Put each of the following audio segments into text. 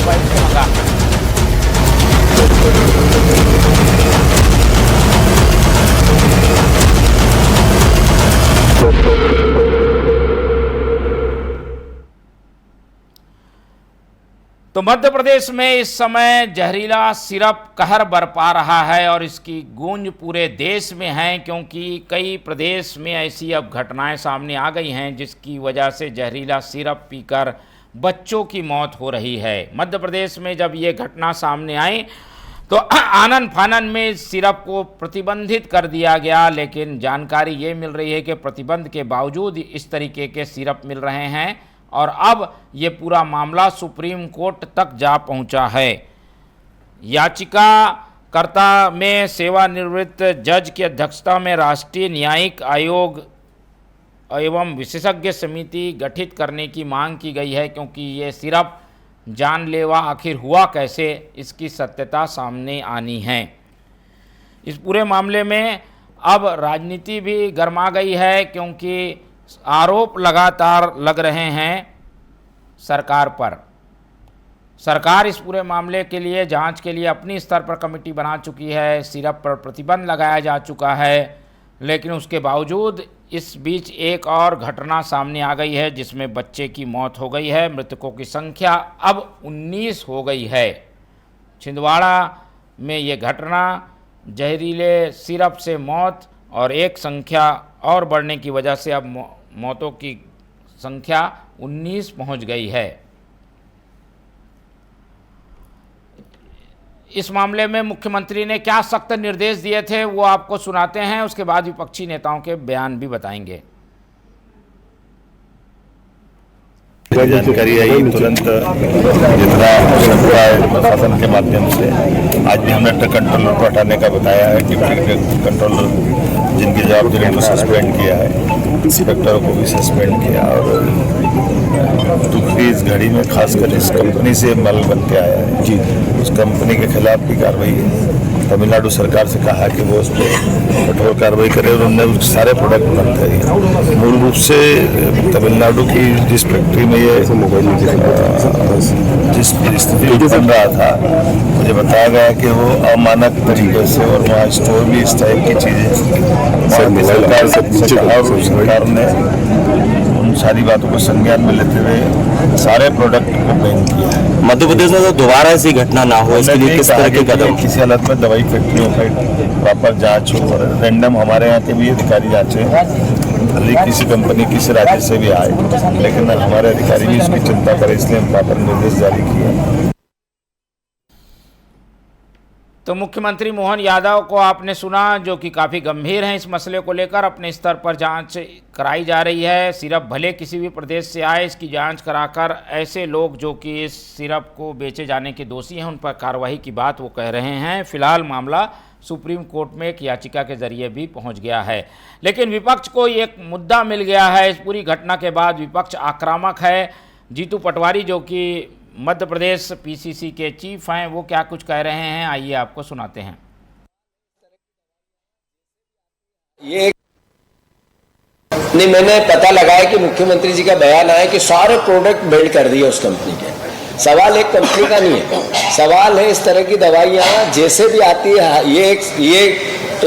Mobile से मंगा। तो मध्य प्रदेश में इस समय जहरीला सिरप कहर बरपा रहा है और इसकी गूंज पूरे देश में है, क्योंकि कई प्रदेश में ऐसी अब घटनाएं सामने आ गई हैं जिसकी वजह से जहरीला सिरप पीकर बच्चों की मौत हो रही है। मध्य प्रदेश में जब ये घटना सामने आई तो आनन फानन में इस सिरप को प्रतिबंधित कर दिया गया, लेकिन जानकारी ये मिल रही है कि प्रतिबंध के बावजूद इस तरीके के सिरप मिल रहे हैं और अब ये पूरा मामला सुप्रीम कोर्ट तक जा पहुंचा है। याचिकाकर्ता में सेवानिवृत्त जज की अध्यक्षता में राष्ट्रीय न्यायिक आयोग एवं विशेषज्ञ समिति गठित करने की मांग की गई है, क्योंकि ये सिरप जानलेवा आखिर हुआ कैसे, इसकी सत्यता सामने आनी है। इस पूरे मामले में अब राजनीति भी गर्मा गई है, क्योंकि आरोप लगातार लग रहे हैं सरकार पर। सरकार इस पूरे मामले के लिए जांच के लिए अपनी स्तर पर कमेटी बना चुकी है, सिरप पर प्रतिबंध लगाया जा चुका है, लेकिन उसके बावजूद इस बीच एक और घटना सामने आ गई है जिसमें बच्चे की मौत हो गई है। मृतकों की संख्या अब 19 हो गई है। छिंदवाड़ा में ये घटना जहरीले सिरप से मौत और एक संख्या और बढ़ने की वजह से अब मौतों की संख्या 19 पहुंच गई है। इस मामले में मुख्यमंत्री ने क्या सख्त निर्देश दिए थे वो आपको सुनाते हैं, उसके बाद विपक्षी नेताओं के बयान भी बताएंगे। जानकारी आई तुरंत जितना प्रशासन के माध्यम से आज भी हमने ट्रक कंट्रोलर को हटाने का बताया है कि ट्रक कंट्रोलर जिनकी जवाबदारी को सस्पेंड किया है, इंस्पेक्टर को भी सस्पेंड किया और दुखी इस घड़ी में खासकर इस कंपनी से माल बन के आया है जी, उस कंपनी के खिलाफ भी कार्रवाई है। तमिलनाडु सरकार से कहा कि वो उस पर कठोर कार्रवाई करे और उन्होंने सारे प्रोडक्ट बंद करे। मूल रूप से तमिलनाडु की जिस फैक्ट्री में ये जिस स्थिति बन रहा था, मुझे बताया गया कि वो अमानक तरीके से और वहाँ स्टोर भी इस टाइप की चीज़ें सरकार ने उन सारी बातों को संज्ञान में लेते हुए सारे प्रोडक्ट को बैन किया है। मध्य प्रदेश में तो दोबारा ऐसी घटना ना हो, इसके लिए किस तरह के कदम? किसी हालत में दवाई फैक्ट्रियों का प्रॉपर जांच हो, रैंडम हमारे यहाँ के भी अधिकारी जांचे, भले किसी कंपनी किसी राज्य से भी आए, लेकिन हमारे अधिकारी भी इसकी चिंता करें, इसलिए हम प्रॉपर निर्देश जारी किए। तो मुख्यमंत्री मोहन यादव को आपने सुना, जो कि काफ़ी गंभीर हैं इस मसले को लेकर। अपने स्तर पर जांच कराई जा रही है। सिरप भले किसी भी प्रदेश से आए, इसकी जांच कराकर ऐसे लोग जो कि इस सिरप को बेचे जाने के दोषी हैं उन पर कार्रवाई की बात वो कह रहे हैं। फिलहाल मामला सुप्रीम कोर्ट में एक याचिका के जरिए भी पहुंच गया है, लेकिन विपक्ष को एक मुद्दा मिल गया है। इस पूरी घटना के बाद विपक्ष आक्रामक है। जीतू पटवारी जो कि मध्य प्रदेश पीसीसी के चीफ हैं, वो क्या कुछ कह रहे हैं, आइए आपको सुनाते हैं। ये नहीं, मैंने पता लगाया कि मुख्यमंत्री जी का बयान आया कि सारे प्रोडक्ट बिल्ड कर दिए उस कंपनी के। सवाल एक कंपनी का नहीं है, सवाल है इस तरह की दवाइयाँ जैसे भी आती है। ये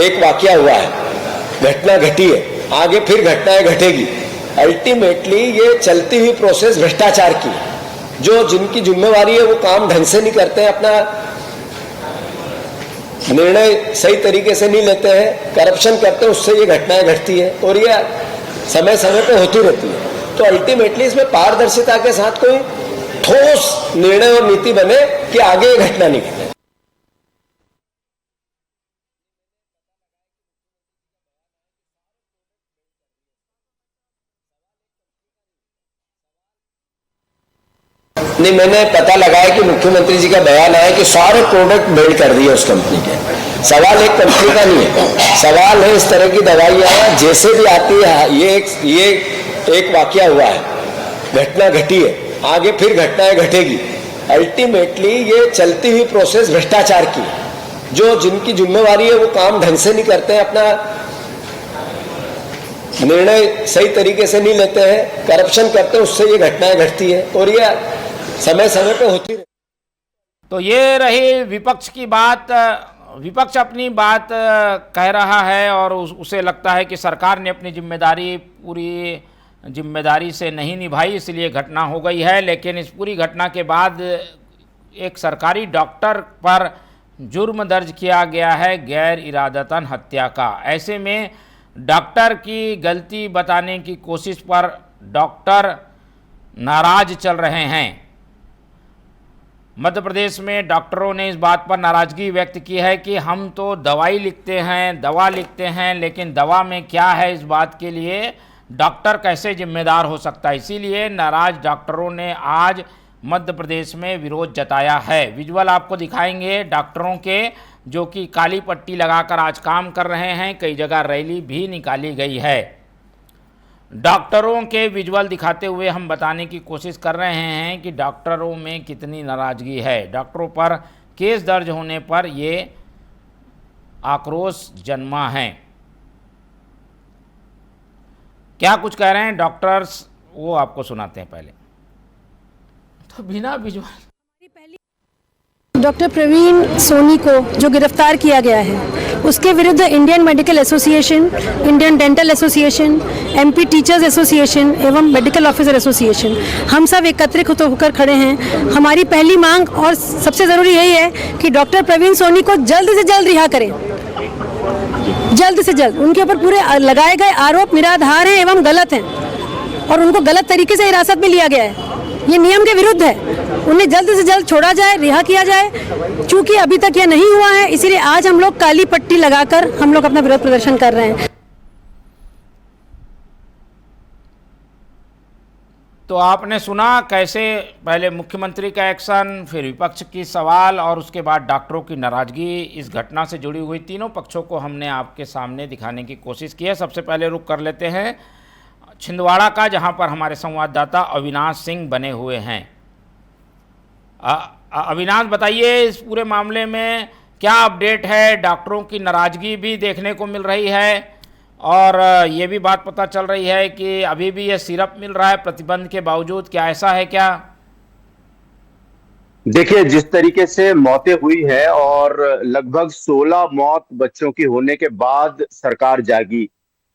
एक वाकया हुआ है, घटना घटी है, आगे फिर घटनाएं घटेगी। अल्टीमेटली ये चलती हुई प्रोसेस भ्रष्टाचार की है। जो जिनकी जिम्मेवारी है वो काम ढंग से नहीं करते हैं, अपना निर्णय सही तरीके से नहीं लेते हैं, करप्शन करते हैं, उससे ये घटनाएं घटती है और ये समय समय पे होती रहती है। तो अल्टीमेटली इसमें पारदर्शिता के साथ कोई ठोस निर्णय और नीति बने कि आगे ये घटना नहीं घटे। नहीं, मैंने पता लगाया कि मुख्यमंत्री जी का बयान आया कि सारे प्रोडक्ट बिल्ड कर दिए उस कंपनी के। सवाल एक कंपनी का नहीं है, सवाल है इस तरह की दवाइयाँ जैसे भी आती है। ये एक वाकया हुआ है, घटना घटी है, आगे फिर घटनाएं घटेगी। अल्टीमेटली ये चलती हुई प्रोसेस भ्रष्टाचार की है। जो जिनकी जिम्मेवारी है वो काम ढंग से नहीं करते हैं, अपना निर्णय सही तरीके से नहीं लेते हैं, करप्शन करते हैं, उससे ये घटनाएं घटती है और ये समय समय पे होती है। तो ये रही विपक्ष की बात। विपक्ष अपनी बात कह रहा है और उसे लगता है कि सरकार ने अपनी पूरी जिम्मेदारी से नहीं निभाई, इसलिए घटना हो गई है। लेकिन इस पूरी घटना के बाद एक सरकारी डॉक्टर पर जुर्म दर्ज किया गया है गैर इरादतन हत्या का। ऐसे में डॉक्टर की गलती बताने की कोशिश पर डॉक्टर नाराज चल रहे हैं। मध्य प्रदेश में डॉक्टरों ने इस बात पर नाराज़गी व्यक्त की है कि हम तो दवा लिखते हैं, लेकिन दवा में क्या है इस बात के लिए डॉक्टर कैसे जिम्मेदार हो सकता है। इसीलिए नाराज डॉक्टरों ने आज मध्य प्रदेश में विरोध जताया है। विजुअल आपको दिखाएंगे डॉक्टरों के, जो कि काली पट्टी लगाकर आज काम कर रहे हैं। कई जगह रैली भी निकाली गई है। डॉक्टरों के विजुअल दिखाते हुए हम बताने की कोशिश कर रहे हैं कि डॉक्टरों में कितनी नाराज़गी है। डॉक्टरों पर केस दर्ज होने पर ये आक्रोश जन्मा है। क्या कुछ कह रहे हैं डॉक्टर्स, वो आपको सुनाते हैं पहले। तो बिना विजुअल डॉक्टर प्रवीण सोनी को जो गिरफ्तार किया गया है, उसके विरुद्ध Indian medical association, Indian dental association, MP teachers association एवं मेडिकल ऑफिसर एसोसिएशन, हम सब एकत्रित होकर खड़े हैं। हमारी पहली मांग और सबसे ज़रूरी यही है कि डॉक्टर प्रवीण सोनी को जल्द से जल्द रिहा करें, जल्द से जल्द। उनके ऊपर पूरे लगाए गए आरोप निराधार हैं एवं गलत हैं और उनको गलत तरीके से हिरासत में लिया गया है। ये नियम के विरुद्ध है। उन्हें जल्द से जल्द छोड़ा जाए, रिहा किया जाए। चूंकि अभी तक यह नहीं हुआ है, इसीलिए आज हम लोग काली पट्टी लगाकर हम लोग अपना विरोध प्रदर्शन कर रहे हैं। तो आपने सुना कैसे पहले मुख्यमंत्री का एक्शन, फिर विपक्ष की सवाल और उसके बाद डॉक्टरों की नाराज़गी। इस घटना से जुड़ी हुई तीनों पक्षों को हमने आपके सामने दिखाने की कोशिश की है। सबसे पहले रुख कर लेते हैं छिंदवाड़ा का, जहां पर हमारे संवाददाता अविनाश सिंह बने हुए हैं। अविनाश, बताइए इस पूरे मामले में क्या अपडेट है। डॉक्टरों की नाराज़गी भी देखने को मिल रही है और ये भी बात पता चल रही है कि अभी भी ये सिरप मिल रहा है प्रतिबंध के बावजूद। क्या ऐसा है क्या? देखिए, जिस तरीके से मौतें हुई है और लगभग 16 मौत बच्चों की होने के बाद सरकार जागी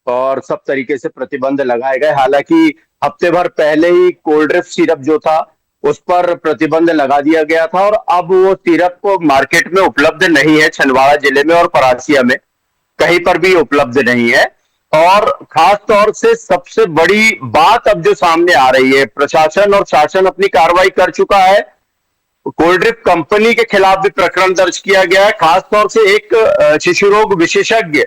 और सब तरीके से प्रतिबंध लगाए गए। हालांकि हफ्ते भर पहले ही कोल्ड ड्रिप सिरप जो था उस पर प्रतिबंध लगा दिया गया था और अब वो सिरप को मार्केट में उपलब्ध नहीं है। छिंदवाड़ा जिले में और परासिया में कहीं पर भी उपलब्ध नहीं है। और खास तौर से सबसे बड़ी बात अब जो सामने आ रही है, प्रशासन और शासन अपनी कार्रवाई कर चुका है। कोल्ड ड्रिप कंपनी के खिलाफ भी प्रकरण दर्ज किया गया है। खास तौर से एक शिशु रोग विशेषज्ञ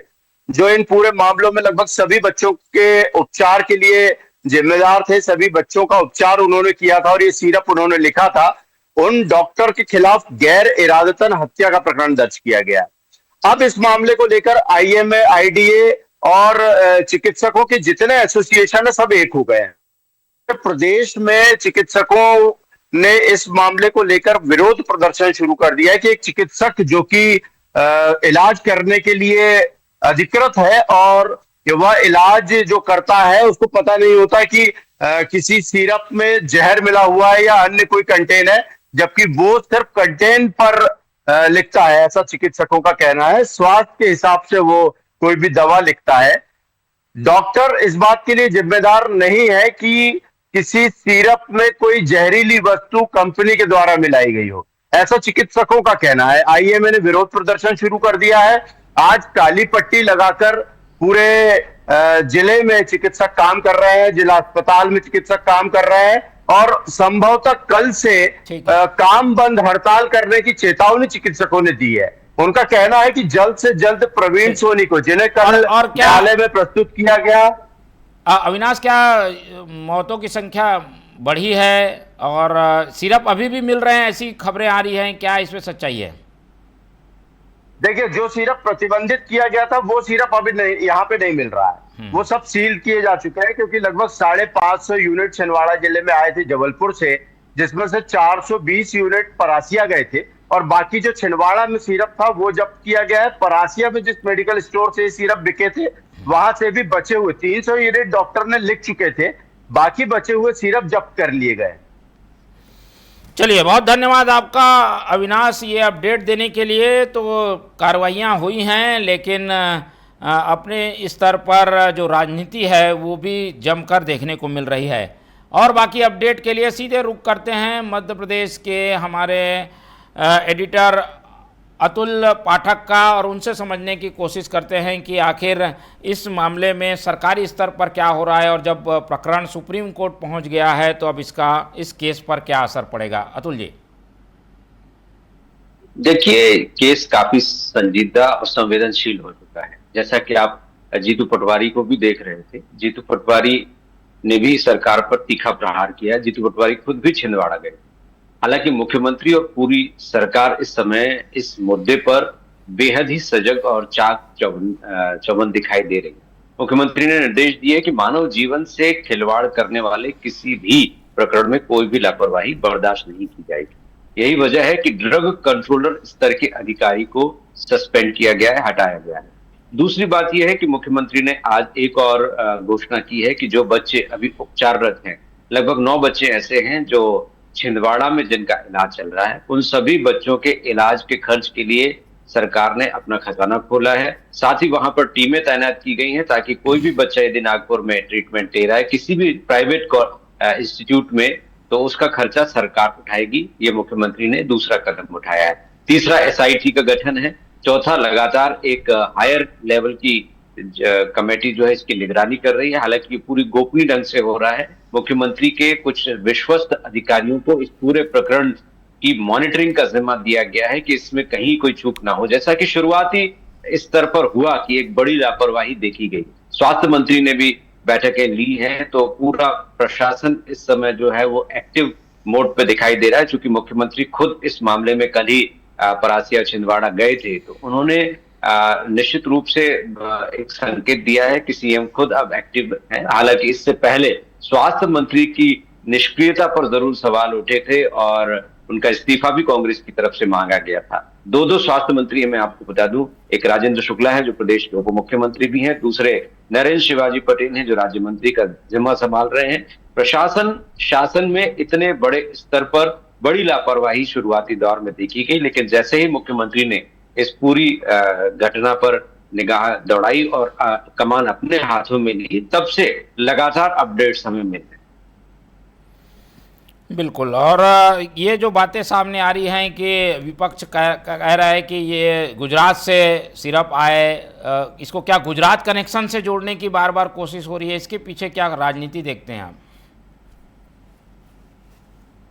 जो इन पूरे मामलों में लगभग सभी बच्चों के उपचार के लिए जिम्मेदार थे, सभी बच्चों का उपचार उन्होंने किया था और ये सिरप उन्होंने लिखा था, उन डॉक्टर के खिलाफ गैर इरादतन हत्या का प्रकरण दर्ज किया गया। अब इस मामले को लेकर आईएमए, आईडीए और चिकित्सकों के जितने एसोसिएशन है सब एक हो गए हैं। प्रदेश में चिकित्सकों ने इस मामले को लेकर विरोध प्रदर्शन शुरू कर दिया है कि एक चिकित्सक जो कि इलाज करने के लिए अधिकृत है और वह इलाज जो करता है उसको पता नहीं होता कि किसी सिरप में जहर मिला हुआ है या अन्य कोई कंटेन है, जबकि वो सिर्फ कंटेन पर लिखता है, ऐसा चिकित्सकों का कहना है। स्वास्थ्य के हिसाब से वो कोई भी दवा लिखता है। डॉक्टर इस बात के लिए जिम्मेदार नहीं है कि किसी सिरप में कोई जहरीली वस्तु कंपनी के द्वारा मिलाई गई हो, ऐसा चिकित्सकों का कहना है। आईएमए ने विरोध प्रदर्शन शुरू कर दिया है। आज काली पट्टी लगाकर पूरे जिले में चिकित्सक काम कर रहे हैं, जिला अस्पताल में चिकित्सक काम कर रहे हैं और संभवतः कल से काम बंद हड़ताल करने की चेतावनी चिकित्सकों ने दी है। उनका कहना है कि जल्द से जल्द प्रवीण सोनी को, जिन्हें कल न्यायालय में प्रस्तुत किया गया। अविनाश, क्या मौतों की संख्या बढ़ी है और सिरप अभी भी मिल रहे हैं, ऐसी खबरें आ रही हैं, क्या इसमें सच्चाई है? देखिए, जो सिरप प्रतिबंधित किया गया था वो सिरप अभी नहीं, यहाँ पे नहीं मिल रहा है। वो सब सील किए जा चुके हैं क्योंकि लगभग 550 यूनिट छिंदवाड़ा जिले में आए थे जबलपुर से, जिसमें से 420 यूनिट परासिया गए थे और बाकी जो छिंदवाड़ा में सिरप था वो जब्त किया गया है। परासिया में जिस मेडिकल स्टोर से सिरप बिके थे वहां से भी बचे हुए 300 यूनिट डॉक्टर ने लिख चुके थे, बाकी बचे हुए सिरप जब्त कर लिए गए। चलिए, बहुत धन्यवाद आपका अविनाश ये अपडेट देने के लिए। तो कार्रवाइयाँ हुई हैं, लेकिन अपने स्तर पर जो राजनीति है वो भी जमकर देखने को मिल रही है। और बाकी अपडेट के लिए सीधे रुख करते हैं मध्य प्रदेश के हमारे एडिटर अतुल पाठक का, और उनसे समझने की कोशिश करते हैं कि आखिर इस मामले में सरकारी स्तर पर क्या हो रहा है, और जब प्रकरण सुप्रीम कोर्ट पहुंच गया है तो अब इस केस पर क्या असर पड़ेगा। अतुल जी। देखिए, केस काफी संजीदा और संवेदनशील हो चुका है। जैसा कि आप जीतू पटवारी को भी देख रहे थे, जीतू पटवारी ने भी सरकार पर तीखा प्रहार किया। जीतू पटवारी खुद भी छिंदवाड़ा गए। हालांकि मुख्यमंत्री और पूरी सरकार इस समय इस मुद्दे पर बेहद ही सजग और चाक चौबंद दिखाई दे रही है। मुख्यमंत्री ने निर्देश दिए कि मानव जीवन से खिलवाड़ करने वाले किसी भी प्रकरण में कोई भी लापरवाही बर्दाश्त नहीं की जाएगी। यही वजह है कि ड्रग कंट्रोलर स्तर के अधिकारी को सस्पेंड किया गया है, हटाया गया है। दूसरी बात यह है कि मुख्यमंत्री ने आज एक और घोषणा की है कि जो बच्चे अभी उपचाररत हैं, लगभग 9 बच्चे ऐसे हैं जो छिंदवाड़ा में जिनका इलाज चल रहा है, उन सभी बच्चों के इलाज के खर्च के लिए सरकार ने अपना खजाना खोला है। साथ ही वहां पर टीमें तैनात की गई हैं ताकि कोई भी बच्चा यदि नागपुर में ट्रीटमेंट ले रहा है किसी भी प्राइवेट इंस्टीट्यूट में, तो उसका खर्चा सरकार उठाएगी। ये मुख्यमंत्री ने दूसरा कदम उठाया है। तीसरा, SIT का गठन है। चौथा, लगातार एक हायर लेवल की कमेटी जो है इसकी निगरानी कर रही है। हालांकि पूरी गोपनीय ढंग से हो रहा है। मुख्यमंत्री के कुछ विश्वस्त अधिकारियों को इस पूरे प्रकरण की मॉनिटरिंग का जिम्मा दिया गया है कि इसमें कहीं कोई चूक ना हो। जैसा कि शुरुआती स्तर पर हुआ कि एक बड़ी लापरवाही देखी गई। स्वास्थ्य मंत्री ने भी बैठकें ली हैं, तो पूरा प्रशासन इस समय जो है वो एक्टिव मोड पे दिखाई दे रहा है। चूंकि मुख्यमंत्री खुद इस मामले में कल ही परासिया छिंदवाड़ा गए थे, तो उन्होंने निश्चित रूप से एक संकेत दिया है कि सीएम खुद अब एक्टिव है। हालांकि इससे पहले स्वास्थ्य मंत्री की निष्क्रियता पर जरूर सवाल उठे थे और उनका इस्तीफा भी कांग्रेस की तरफ से मांगा गया था। दो स्वास्थ्य मंत्री है, मैं आपको बता दूं। एक राजेंद्र शुक्ला है जो प्रदेश के उप मुख्यमंत्री भी हैं, दूसरे नरेंद्र शिवाजी पटेल हैं जो राज्य मंत्री का जिम्मा संभाल रहे हैं। प्रशासन शासन में इतने बड़े स्तर पर बड़ी लापरवाही शुरुआती दौर में देखी गई, लेकिन जैसे ही मुख्यमंत्री ने इस पूरी घटना पर निगाह दौड़ाई और कमान अपने हाथों में ली, तब से लगातार अपडेट्स हमें मिल रहे। बिल्कुल। और ये जो बातें सामने आ रही हैं कि विपक्ष कह रहा है कि ये गुजरात से सिरप आए, इसको क्या गुजरात कनेक्शन से जोड़ने की बार बार कोशिश हो रही है, इसके पीछे क्या राजनीति देखते हैं आप?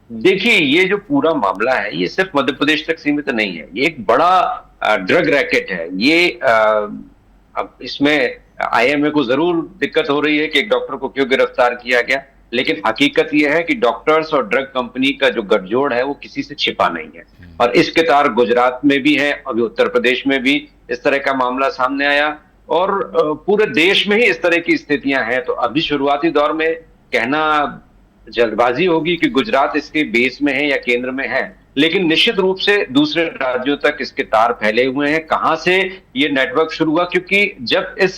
देखिए, ये जो पूरा मामला है ये सिर्फ मध्य प्रदेश तक सीमित नहीं है। ये एक बड़ा ड्रग रैकेट है। ये अब इसमें IMA को जरूर दिक्कत हो रही है कि एक डॉक्टर को क्यों गिरफ्तार किया गया, लेकिन हकीकत यह है कि डॉक्टर्स और ड्रग कंपनी का जो गठजोड़ है वो किसी से छिपा नहीं है। और इसके तार गुजरात में भी है, अभी उत्तर प्रदेश में भी इस तरह का मामला सामने आया और पूरे देश में ही इस तरह की स्थितियां हैं। तो अभी शुरुआती दौर में कहना जल्दबाजी होगी कि गुजरात इसके बेस में है या केंद्र में है, लेकिन निश्चित रूप से दूसरे राज्यों तक इसके तार फैले हुए हैं। कहां से ये नेटवर्क शुरू हुआ, क्योंकि जब इस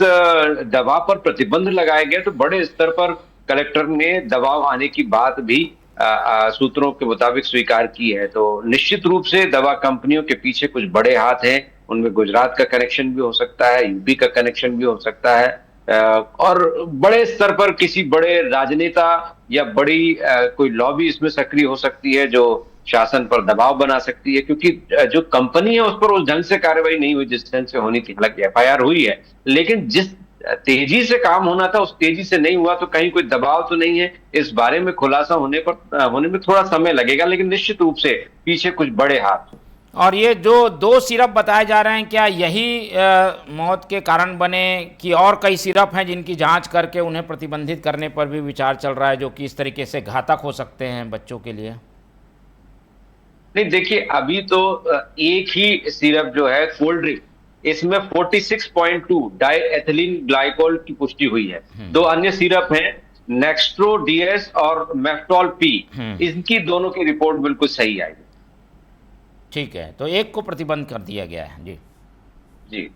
दवा पर प्रतिबंध लगाया गया तो बड़े स्तर पर कलेक्टर ने दबाव आने की बात भी सूत्रों के मुताबिक स्वीकार की है। तो निश्चित रूप से दवा कंपनियों के पीछे कुछ बड़े हाथ हैं। उनमें गुजरात का कनेक्शन भी हो सकता है, यूपी का कनेक्शन भी हो सकता है, और बड़े स्तर पर किसी बड़े राजनेता या बड़ी कोई लॉबी इसमें सक्रिय हो सकती है जो शासन पर दबाव बना सकती है, क्योंकि जो कंपनी है उस पर उस ढंग से कार्रवाई नहीं हुई जिस ढंग से होनी थी। हालांकि FIR हुई है, लेकिन जिस तेजी से काम होना था उस तेजी से नहीं हुआ। तो कहीं कोई दबाव तो नहीं है, इस बारे में खुलासा होने में थोड़ा समय लगेगा, लेकिन निश्चित रूप से पीछे कुछ बड़े हाथ। और ये जो 2 सिरप बताए जा रहे हैं, क्या यही मौत के कारण बने कि और कई सिरप हैं जिनकी जांच करके उन्हें प्रतिबंधित करने पर भी विचार चल रहा है, जो कि इस तरीके से घातक हो सकते हैं बच्चों के लिए? नहीं, देखिए, अभी तो एक ही सिरप जो है कोल्ड ड्रिंक, इसमें 46.2 डाइएथिलीन ग्लाइकोल की पुष्टि हुई है। 2 अन्य सिरप हैं, नेक्स्ट्रो DS और मेफ्टॉल P, इनकी दोनों की रिपोर्ट बिल्कुल सही आई। ठीक है, तो एक को प्रतिबंध कर दिया गया है। जी जी।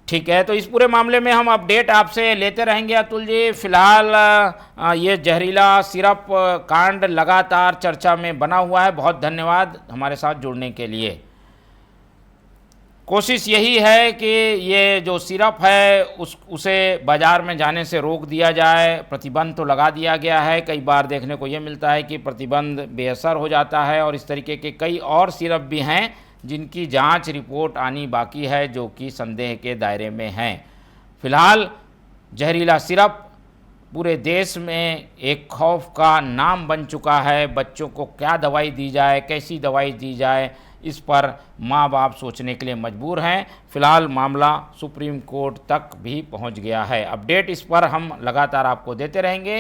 ठीक है, तो इस पूरे मामले में हम अपडेट आपसे लेते रहेंगे अतुल जी। फिलहाल ये जहरीला सिरप कांड लगातार चर्चा में बना हुआ है। बहुत धन्यवाद हमारे साथ जुड़ने के लिए। कोशिश यही है कि ये जो सिरप है उसे बाज़ार में जाने से रोक दिया जाए। प्रतिबंध तो लगा दिया गया है, कई बार देखने को ये मिलता है कि प्रतिबंध बेअसर हो जाता है, और इस तरीके के कई और सिरप भी हैं जिनकी जांच रिपोर्ट आनी बाकी है, जो कि संदेह के दायरे में हैं। फिलहाल जहरीला सिरप पूरे देश में एक खौफ का नाम बन चुका है। बच्चों को क्या दवाई दी जाए, कैसी दवाई दी जाए, इस पर माँ बाप सोचने के लिए मजबूर हैं। फिलहाल मामला सुप्रीम कोर्ट तक भी पहुंच गया है। अपडेट इस पर हम लगातार आपको देते रहेंगे।